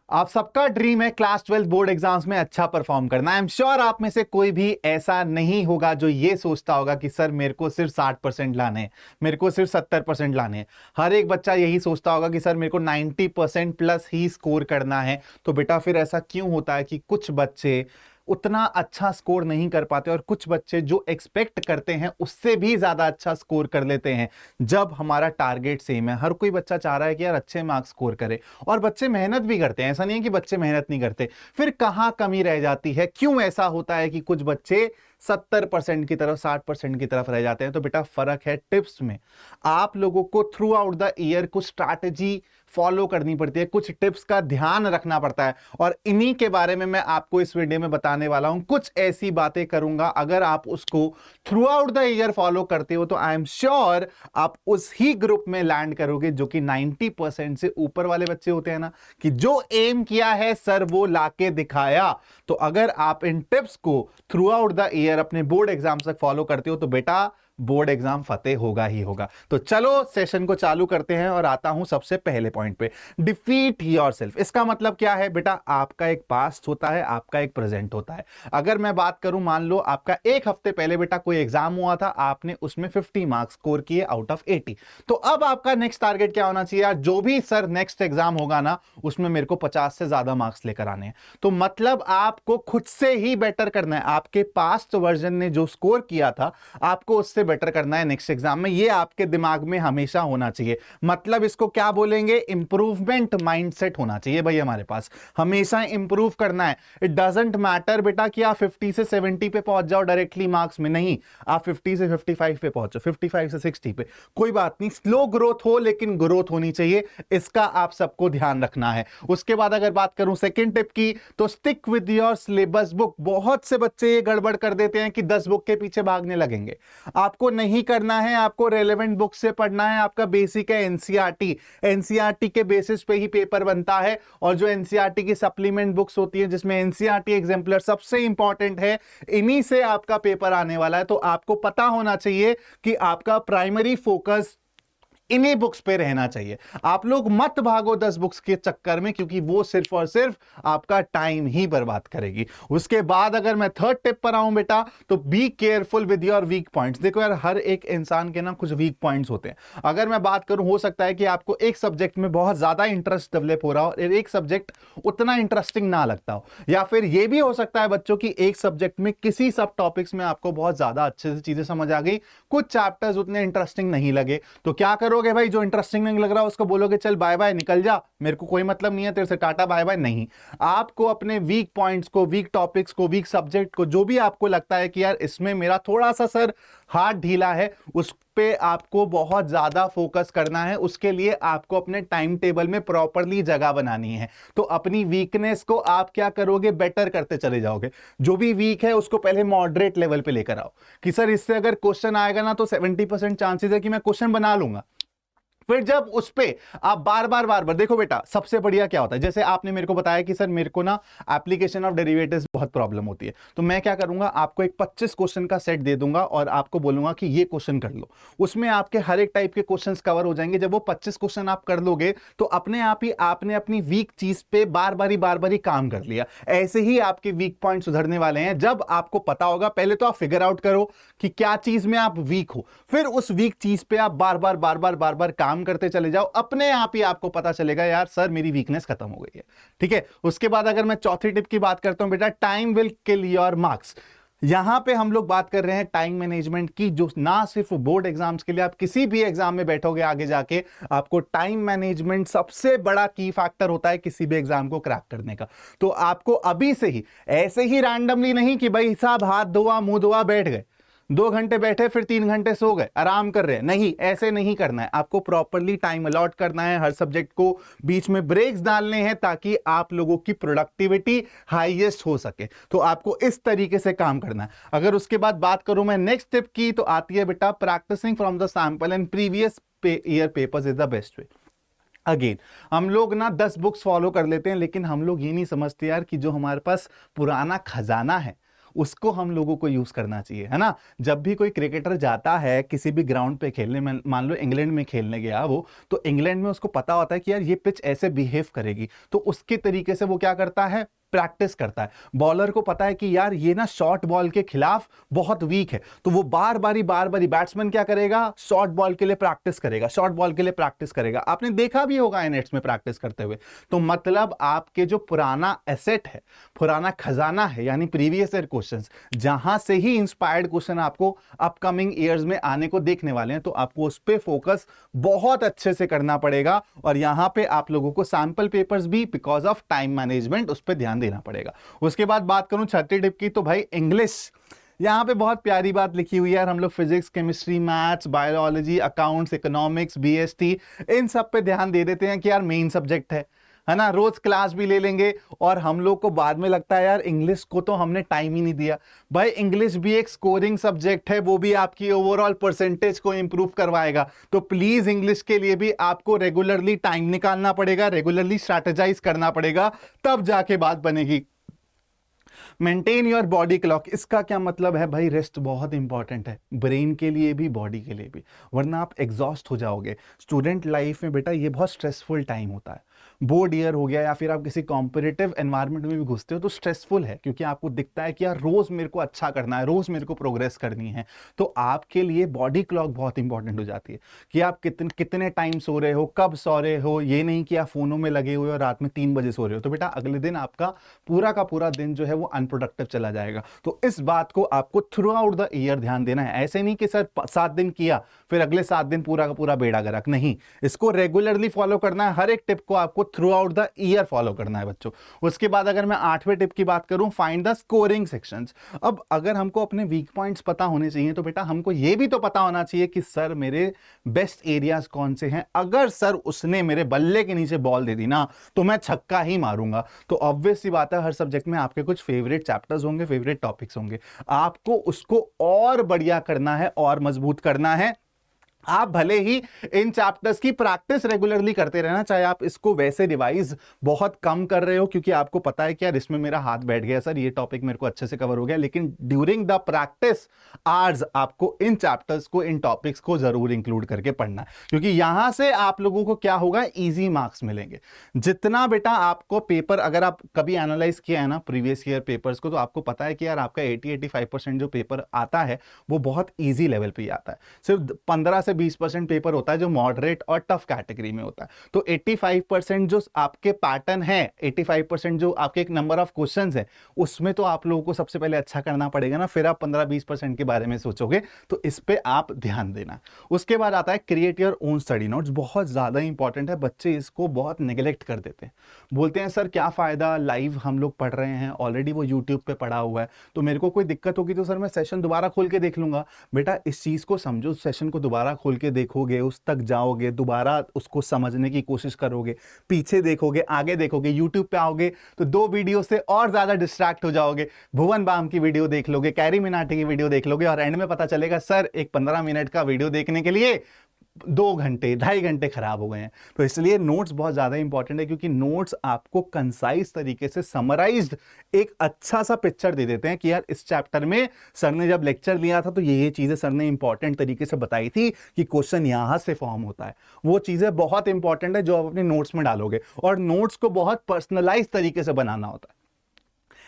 आप सबका ड्रीम है क्लास 12 बोर्ड एग्जाम्स में अच्छा परफॉर्म करना। आई एम श्योर आप में से कोई भी ऐसा नहीं होगा जो ये सोचता होगा कि सर मेरे को सिर्फ 60% लाने हैं, मेरे को सिर्फ 70% लाने हैं। हर एक बच्चा यही सोचता होगा कि सर मेरे को 90% प्लस ही स्कोर करना है। तो बेटा फिर ऐसा क्यों होता है कि कुछ बच्चे उतना अच्छा स्कोर नहीं कर पाते और कुछ बच्चे जो एक्सपेक्ट करते हैं उससे भी ज्यादा अच्छा स्कोर कर लेते हैं जब हमारा टारगेट सेम है। हर कोई बच्चा चाह रहा है कि यार अच्छे मार्क्स स्कोर करे और बच्चे मेहनत भी करते हैं, ऐसा नहीं है कि बच्चे मेहनत नहीं करते। फिर कहां कमी रह जाती है, क्यों ऐसा होता है कि कुछ बच्चे 70% की तरफ 60% की तरफ रह जाते हैं? तो बेटा फर्क है टिप्स में। आप लोगों को थ्रू आउट द ईयर कुछ स्ट्रैटेजी फॉलो करनी पड़ती है, कुछ टिप्स का ध्यान रखना पड़ता है और इन्हीं के बारे में मैं आपको इस वीडियो में बताने वाला हूं। कुछ ऐसी बातें करूंगा, अगर आप उसको through out the year follow करते हो तो आई एम श्योर आप उस ही ग्रुप में लैंड करोगे जो कि 90% से ऊपर वाले बच्चे होते हैं ना, कि जो एम किया है सर वो लाके दिखाया। तो अगर आप इन टिप्स को थ्रू आउट द ईयर अपने बोर्ड एग्जाम तक फॉलो करते हो तो बेटा बोर्ड एग्जाम फतेह होगा ही होगा। तो चलो सेशन को चालू करते हैं और आता हूं सबसे पहले पॉइंट पे, डिफीट योरसेल्फ। इसका मतलब क्या है बेटा? आपका एक पास्ट होता है, आपका एक प्रेजेंट होता है। अगर मैं बात करूं, मान लो आपका एक हफ्ते पहले बेटा कोई एग्जाम हुआ था, आपने उसमें 50 मार्क्स स्कोर किए आउट ऑफ 80। तो अब आपका नेक्स्ट टारगेट क्या होना चाहिए? यार जो भी सर नेक्स्ट एग्जाम होगा ना उसमें मेरे को 50 से ज्यादा मार्क्स लेकर आने हैं। तो मतलब आपको खुद से ही बेटर करना है। आपके पास्ट वर्जन ने जो स्कोर किया था आपको उससे बेटर करना है नेक्स्ट एग्जाम में। ये आपके दिमाग में हमेशा होना चाहिए। मतलब इसको क्या बोलेंगे? इंप्रूवमेंट माइंडसेट होना चाहिए भाई हमारे पास। हमेशा इंप्रूव करना है। इट डजंट मैटर बेटा कि आप 50 से 70 पे पहुंच जाओ डायरेक्टली मार्क्स में, नहीं, आप 50 से 55 पे पहुंचो, 55 से 60 पे, कोई बात नहीं। स्लो ग्रोथ हो लेकिन ग्रोथ होनी चाहिए, इसका आप सबको ध्यान रखना है। उसके बाद अगर बात करूं सेकंड टिप की, तो stick with your syllabus book. बहुत से बच्चे ये गड़बड़ कर देते हैं कि 10 बुक के पीछे भागने लगेंगे। आपको नहीं करना है, आपको रेलेवेंट बुक से पढ़ना है। आपका बेसिक है एनसीईआरटी, एनसीईआरटी के बेसिस पे ही पेपर बनता है। और जो एनसीईआरटी की सप्लीमेंट बुक्स होती है जिसमें एनसीईआरटी एग्जाम्पलर सबसे इंपॉर्टेंट है, इन्हीं से आपका पेपर आने वाला है। तो आपको पता होना चाहिए कि आपका प्राइमरी फोकस इन्हीं बुक्स पे रहना चाहिए। आप लोग मत भागो 10 बुक्स के चक्कर में, क्योंकि वो सिर्फ और सिर्फ आपका टाइम ही बर्बाद करेगी। उसके बाद अगर मैं थर्ड टिप पर आऊं बेटा, तो be careful with your weak points. देखो यार, हर एक इंसान के ना कुछ वीक पॉइंट्स होते हैं। अगर मैं बात करूं, हो सकता है कि आपको एक सब्जेक्ट में बहुत ज्यादा इंटरेस्ट डेवलप हो रहा हो और एक सब्जेक्ट उतना इंटरेस्टिंग ना लगता हो, या फिर यह भी हो सकता है बच्चों की एक सब्जेक्ट में किसी सब टॉपिक्स में आपको बहुत ज्यादा अच्छे से चीजें समझ आ गई, कुछ चैप्टर्स उतने इंटरेस्टिंग नहीं लगे। तो क्या करोगे भाई? जो इंटरेस्टिंग नहीं लग रहा उसको बोलोगे चल बाय बाय, निकल जा, मेरे को कोई मतलब नहीं है तेरे से, टाटा बाय बाय। नहीं, आपको अपने वीक पॉइंट्स को, वीक टॉपिक्स को, वीक सब्जेक्ट को, जो भी आपको लगता है कि यार इसमें मेरा थोड़ा सा सर हाथ ढीला है, उस पे आपको बहुत ज्यादा फोकस करना है। उसके लिए आपको अपने टाइम टेबल में प्रॉपरली जगह बनानी है। तो अपनी वीकनेस को आप क्या करोगे? बेटर करते चले जाओगे। जो भी वीक है उसको पहले मॉडरेट लेवल पे लेकर आओ कि सर इससे अगर क्वेश्चन आएगा ना तो 70% चांसेस है कि मैं क्वेश्चन बना लूंगा। फिर जब उस पे आप बार बार देखो बेटा, सबसे बढ़िया क्या होता है, जैसे आपने मेरे को बताया कि सर मेरे को ना एप्लीकेशन ऑफ डेरिवेटिव्स बहुत प्रॉब्लम होती है, तो मैं क्या करूंगा, आपको एक 25 क्वेश्चन का सेट दे दूंगा और आपको बोलूंगा कि ये क्वेश्चन कर लो। उसमें आपके हर एक टाइप के क्वेश्चंस कवर हो जाएंगे। जब वो 25 क्वेश्चन आप कर लोगे तो अपने आप ही आपने अपनी वीक चीज पे बार बार काम कर लिया। ऐसे ही आपके वीक पॉइंट सुधरने वाले हैं जब आपको पता होगा। पहले तो आप फिगर आउट करो कि क्या चीज में आप वीक हो, फिर उस वीक चीज पे आप बार बार काम करते चले जाओ। अपने आप ही आपको पता चलेगा यार सर मेरी वीकनेस खत्म हो गई है। ठीक है। उसके बाद अगर मैं चौथी टिप की बात करता हूं बेटा, time will kill your marks. यहां पे हम लोग बात कर रहे हैं टाइम मैनेजमेंट की, जो ना सिर्फ बोर्ड एग्जाम्स के लिए, आप किसी भी एग्जाम में बैठोगे आगे जाके, आपको टाइम मैनेजमेंट सबसे बड़ा की फैक्टर होता है किसी भी एग्जाम को क्रैक करने का। तो आपको अभी से ही, ऐसे ही रैंडमली नहीं कि भाई साहब हाथ धोआ मुंह धोआ बैठ गए, 2 घंटे बैठे फिर 3 घंटे सो गए आराम कर रहे हैं, नहीं, ऐसे नहीं करना है। आपको प्रॉपरली टाइम अलॉट करना है, हर सब्जेक्ट को बीच में ब्रेक्स डालने हैं ताकि आप लोगों की प्रोडक्टिविटी हाईएस्ट हो सके। तो आपको इस तरीके से काम करना है। अगर उसके बाद बात करूं मैं नेक्स्ट टिप की, तो आती है बेटा practising from the sample and previous year papers is the best way. Again, हम लोग ना 10 बुक्स फॉलो कर लेते हैं, लेकिन हम लोग ये नहीं समझते यार कि जो हमारे पास पुराना खजाना है उसको हम लोगों को यूज करना चाहिए, है ना। जब भी कोई क्रिकेटर जाता है किसी भी ग्राउंड पे खेलने में, मान लो इंग्लैंड में खेलने गया वो, तो इंग्लैंड में उसको पता होता है कि यार ये पिच ऐसे बिहेव करेगी, तो उसके तरीके से वो क्या करता है, प्रैक्टिस करता है। बॉलर को पता है कि यार ये ना शॉर्ट बॉल के खिलाफ बहुत वीक है, तो वो बार बारी बैट्समैन क्या करेगा, शॉर्ट बॉल के लिए प्रैक्टिस करेगा, शॉर्ट बॉल के लिए प्रैक्टिस करेगा। आपने देखा भी होगा नेट्स में प्रैक्टिस करते हुए। तो मतलब आपके जो पुराना एसेट है, पुराना खजाना है, यानी प्रीवियस ईयर क्वेश्चंस, जहां से ही इंस्पायर्ड क्वेश्चन आपको अपकमिंग ईयर्स में आने को देखने वाले हैं, तो आपको उस पर फोकस बहुत अच्छे से करना पड़ेगा। और यहां पे आप लोगों को सैंपल पेपर्स भी बिकॉज ऑफ टाइम मैनेजमेंट उस पर ध्यान देना पड़ेगा। उसके बाद बात करूं छठी टिप की, तो भाई इंग्लिश, यहां पे बहुत प्यारी बात लिखी हुई है यार। हम लोग physics, chemistry, maths, biology, accounts, economics, BST, इन सब पे ध्यान दे देते हैं कि यार मेन सब्जेक्ट है ना, रोज क्लास भी ले लेंगे। और हम लोग को बाद में लगता है यार इंग्लिश को तो हमने टाइम ही नहीं दिया। भाई इंग्लिश भी एक स्कोरिंग सब्जेक्ट है, वो भी आपकी ओवरऑल परसेंटेज को इंप्रूव करवाएगा। तो प्लीज इंग्लिश के लिए भी आपको रेगुलरली टाइम निकालना पड़ेगा, रेगुलरली स्ट्रैटेजाइज करना पड़ेगा, तब जाके बात बनेगी। मेंटेन योर बॉडी क्लॉक, इसका क्या मतलब है भाई, रेस्ट बहुत इंपॉर्टेंट है, ब्रेन के लिए भी, बॉडी के लिए भी, वरना आप एग्जॉस्ट हो जाओगे। स्टूडेंट लाइफ में बेटा ये बहुत स्ट्रेसफुल टाइम होता है। बोर्ड ईयर हो गया या फिर आप किसी कॉम्पिटिटिव एनवायरनमेंट में भी घुसते हो तो स्ट्रेसफुल है, क्योंकि आपको दिखता है कि यार रोज मेरे को अच्छा करना है, रोज मेरे को प्रोग्रेस करनी है। तो आपके लिए बॉडी क्लॉक बहुत इंपॉर्टेंट हो जाती है कि आप कितने टाइम सो रहे हो, कब सो रहे हो। ये नहीं कि आप फोनों में लगे हुए हो और रात में 3 बजे सो रहे हो, तो बेटा अगले दिन आपका पूरा का पूरा दिन जो है वो अनप्रोडक्टिव चला जाएगा। तो इस बात को आपको थ्रू आउट द ईयर ध्यान देना है। ऐसे नहीं कि सर 7 दिन किया फिर अगले 7 दिन पूरा का पूरा बेड़ा गर्क, नहीं, इसको रेगुलरली फॉलो करना है। हर एक टिप को आपको through out the year follow करना है बच्चों। उसके बाद अगर मैं 8वें टिप की बात करूं, फाइंड द स्कोरिंग सेक्शंस। अब अगर हमको अपने वीक पॉइंट्स पता होने चाहिए, तो बेटा हमको यह भी तो पता होना चाहिए कि सर मेरे बेस्ट एरियाज कौन से हैं। अगर सर उसने मेरे बल्ले के नीचे बॉल दे दी ना, तो मैं छक्का ही मारूंगा। तो ऑब्वियस सी बात है, हर सब्जेक्ट में आपके कुछ फेवरेट चैप्टर्स होंगे, फेवरेट टॉपिक्स होंगे, आपको उसको और बढ़िया करना है और मजबूत करना है। आप भले ही इन चैप्टर्स की प्रैक्टिस रेगुलरली करते रहना, चाहे आप इसको वैसे रिवाइज बहुत कम कर रहे हो क्योंकि आपको पता है कि यार इसमें मेरा हाथ बैठ गया, सर ये टॉपिक मेरे को अच्छे से कवर हो गया, लेकिन ड्यूरिंग द प्रैक्टिस आवर्स आपको इन चैप्टर्स को, इन टॉपिक्स को जरूर इंक्लूड करके पढ़ना है, क्योंकि यहां से आप लोगों को क्या होगा, इजी मार्क्स मिलेंगे। जितना बेटा आपको पेपर, अगर आप कभी एनालाइज किया है ना प्रीवियस ईयर पेपर्स को, तो आपको पता है कि यार आपका 80-85% जो पेपर आता है वो बहुत ईजी लेवल पे ही आता है। सिर्फ 15 से 20% पेपर होता है जो मॉडरेट और टफ कैटेगरी में होता है। तो 85% जो आपके पैटर्न है, 85% जो आपके एक नंबर ऑफ क्वेश्चंस है, उसमें तो आप लोगों को सबसे पहले अच्छा करना पड़ेगा ना, फिर आप 15-20% के बारे में सोचोगे। तो इस पे आप ध्यान देना। उसके बाद आता है create your own study notes, बहुत ज्यादा इंपॉर्टेंट है। बच्चे इसको बहुत नेग्लेक्ट कर देते हैं, बोलते हैं सर क्या फायदा, लाइव हम लोग पढ़ रहे हैं, ऑलरेडी वो यूट्यूब पे पढ़ा हुआ है, तो मेरे को कोई दिक्कत होगी तो सर मैं सेशन दोबारा खोल के देख लूंगा। बेटा इस चीज को समझो, सेशन को दोबारा खोल के देखोगे, उस तक जाओगे, दोबारा उसको समझने की कोशिश करोगे, पीछे देखोगे, आगे देखोगे, यूट्यूब पे आओगे तो 2 वीडियो से और ज्यादा डिस्ट्रैक्ट हो जाओगे। भुवन बाम की वीडियो देख लोगे, कैरी मिनाटी की वीडियो देख लोगे, और एंड में पता चलेगा सर एक 15 मिनट का वीडियो देखने के लिए 2 घंटे 2.5 घंटे खराब हो गए हैं। तो इसलिए नोट्स बहुत ज्यादा इंपॉर्टेंट है, क्योंकि नोट्स आपको कंसाइज तरीके से समराइज्ड एक अच्छा सा पिक्चर दे देते हैं कि यार इस चैप्टर में सर ने जब लेक्चर लिया था तो ये चीजें सर ने इंपॉर्टेंट तरीके से बताई थी कि क्वेश्चन यहां से फॉर्म होता है। वो चीजें बहुत इंपॉर्टेंट है जो आप अपने नोट्स में डालोगे, और नोट्स को बहुत पर्सनलाइज तरीके से बनाना होता है।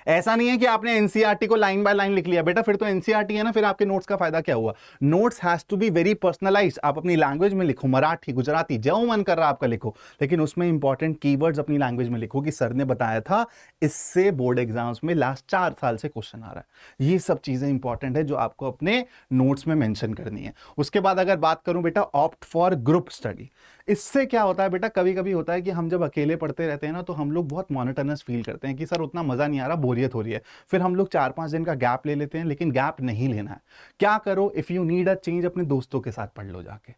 ऐसा नहीं है कि आपने एनसीईआरटी को लाइन बाय लाइन लिख लिया, बेटा फिर तो एनसीईआरटी है ना, फिर आपके नोट्स का फायदा क्या हुआ। Notes has to be very personalised. आप अपनी लैंग्वेज में लिखो, मराठी, गुजराती, जो मन कर रहा आपका लिखो, लेकिन उसमें इंपॉर्टेंट कीवर्ड्स अपनी लैंग्वेज में लिखो कि सर ने बताया था, इससे बोर्ड एग्जाम्स में लास्ट 4 साल से क्वेश्चन आ रहा है। ये सब चीजें इंपॉर्टेंट है जो आपको अपने नोट्स में मेंशन करनी है। उसके बाद अगर बात करूं बेटा, ऑप्ट फॉर ग्रुप स्टडी। इससे क्या होता है बेटा, कभी कभी होता है कि हम जब अकेले पढ़ते रहते हैं ना, तो हम लोग बहुत मोनोटोनस फील करते हैं कि सर उतना मजा नहीं आ रहा, बोरियत हो रही है। फिर हम लोग 4-5 दिन का गैप ले लेते हैं, लेकिन गैप नहीं लेना है। क्या करो, if you need a change, अपने दोस्तों के साथ पढ़ लो जाके,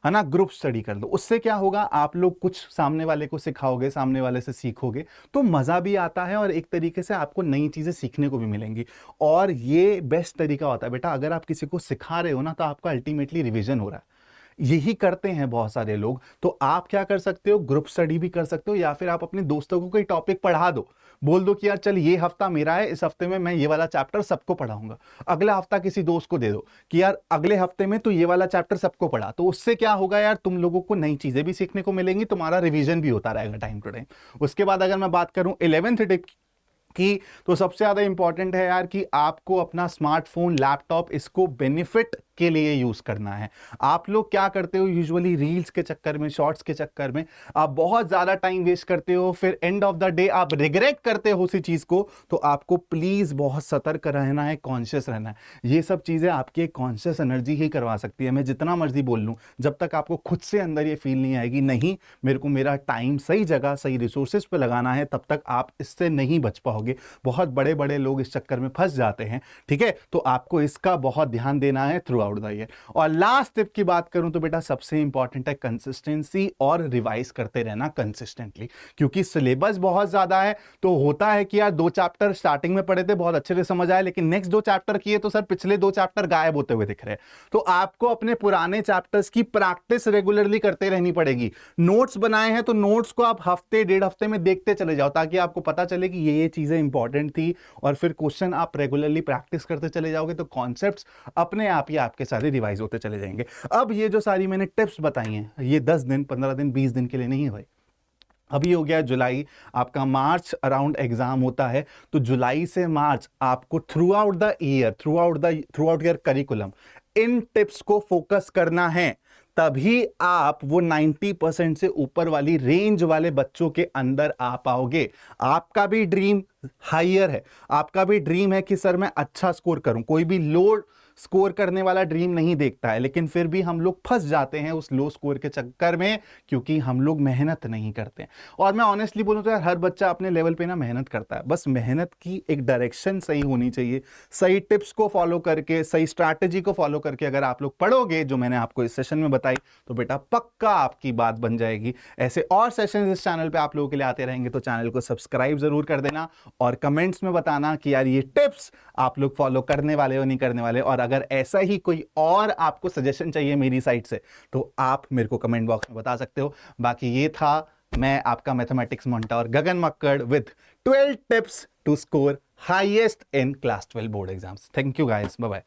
है ना, ग्रुप स्टडी कर लो। उससे क्या होगा, आप लोग कुछ सामने वाले को सिखाओगे, सामने वाले से सीखोगे, तो मजा भी आता है और एक तरीके से आपको नई चीजें सीखने को भी मिलेंगी। और ये बेस्ट तरीका होता है बेटा, अगर आप किसी को सिखा रहे हो ना, तो आपका अल्टीमेटली रिवीजन हो रहा है। यही करते हैं बहुत सारे लोग। तो आप क्या कर सकते हो, ग्रुप स्टडी भी कर सकते हो, या फिर आप अपने दोस्तों को कोई टॉपिक पढ़ा दो, बोल दो कि यार चल ये हफ्ता मेरा है, इस हफ्ते में मैं ये वाला चैप्टर सबको पढ़ाऊंगा। अगला हफ्ता किसी दोस्त को दे दो कि यार अगले हफ्ते में तो ये वाला चैप्टर सबको पढ़ा। तो उससे क्या होगा यार, तुम लोगों को नई चीजें भी सीखने को मिलेंगी, तुम्हारा रिवीजन भी होता रहेगा टाइम टू टाइम। उसके बाद अगर मैं बात करूं 11th टिप की, तो सबसे ज्यादा इंपॉर्टेंट है यार कि आपको अपना स्मार्टफोन, लैपटॉप, इसको बेनिफिट के लिए यूज करना है। आप लोग क्या करते हो यूजुअली, रील्स के चक्कर में, शॉर्ट्स के चक्कर में आप बहुत ज्यादा टाइम वेस्ट करते हो, फिर एंड ऑफ द डे आप रिग्रेट करते हो उसी चीज को। तो आपको प्लीज बहुत सतर्क रहना है, कॉन्शियस रहना है। ये सब चीजें आपकी कॉन्शियस एनर्जी ही करवा सकती है। मैं जितना मर्जी बोल लूं, जब तक आपको खुद से अंदर ये फील नहीं आएगी नहीं मेरे को मेरा टाइम सही जगह, सही रिसोर्सेज पे लगाना है, तब तक आप इससे नहीं बच पाओगे। बहुत बड़े बड़े लोग इस चक्कर में फंस जाते हैं, ठीक है। तो आपको इसका बहुत ध्यान देना है थ्रू आउट द ईयर। और लास्ट टिप की बात करूं तो बेटा सबसे इंपॉर्टेंट है कंसिस्टेंसी और रिवाइज करते रहना कंसिस्टेंटली, क्योंकि सिलेबस बहुत ज्यादा है। तो होता है कि यार 2 चैप्टर स्टार्टिंग में पढ़े थे, बहुत अच्छे से समझ आए, लेकिन नेक्स्ट 2 चैप्टर किए तो सर पिछले 2 चैप्टर गायब होते हुए दिख रहे हैं। तो आपको अपने पुराने चैप्टर्स की प्रैक्टिस रेगुलरली करते रहनी पड़ेगी। नोट्स बनाए हैं तो नोट्स को आप हफ्ते 1.5 हफ्ते में देखते चले जाओ, ताकि आपको पता चले कि ये चीजें इंपॉर्टेंट थी, और फिर क्वेश्चन आप रेगुलरली प्रैक्टिस करते चले जाओगे तो कॉन्सेप्ट्स अपने आप ही आपके सारे रिवाइज होते चले जाएंगे। अब ये जो सारी मैंने टिप्स बताई हैं, ये 10 दिन, 15 दिन, 20 दिन के लिए नहीं है भाई। अभी हो गया जुलाई, आपका मार्च अराउंड एग्जाम होता है। तो जुलाई से मार्च आपको through out the year, through out your curriculum in tips को फोकस करना है। तभी आप वो 90% से ऊपर वाली रेंज वाले बच्चों के अंदर आ पाओगे। आपका भी ड्रीम हायर है, आपका भी ड्रीम है कि सर मैं अच्छा स्कोर करूं। कोई भी लो स्कोर करने वाला ड्रीम नहीं देखता है, लेकिन फिर भी हम लोग फंस जाते हैं उस लो स्कोर के चक्कर में, क्योंकि हम लोग मेहनत नहीं करते। और मैं ऑनेस्टली बोलूं तो यार हर बच्चा अपने लेवल पे ना मेहनत करता है, बस मेहनत की एक डायरेक्शन सही होनी चाहिए। सही टिप्स को फॉलो करके, सही स्ट्रैटेजी को फॉलो करके अगर आप लोग पढ़ोगे जो मैंने आपको इस सेशन में बताई, तो बेटा पक्का आपकी बात बन जाएगी। ऐसे और सेशन इस चैनल पे आप लोगों के लिए आते रहेंगे, तो चैनल को सब्सक्राइब जरूर कर देना और कमेंट्स में बताना कि यार ये टिप्स आप लोग फॉलो करने वाले हो नहीं करने वाले। और अगर ऐसा ही कोई और आपको सजेशन चाहिए मेरी साइड से, तो आप मेरे को कमेंट बॉक्स में बता सकते हो। बाकी ये था मैं आपका mathematics mentor Gagan Makkar with 12 tips to score highest in class 12 board exams. Thank you guys, bye bye.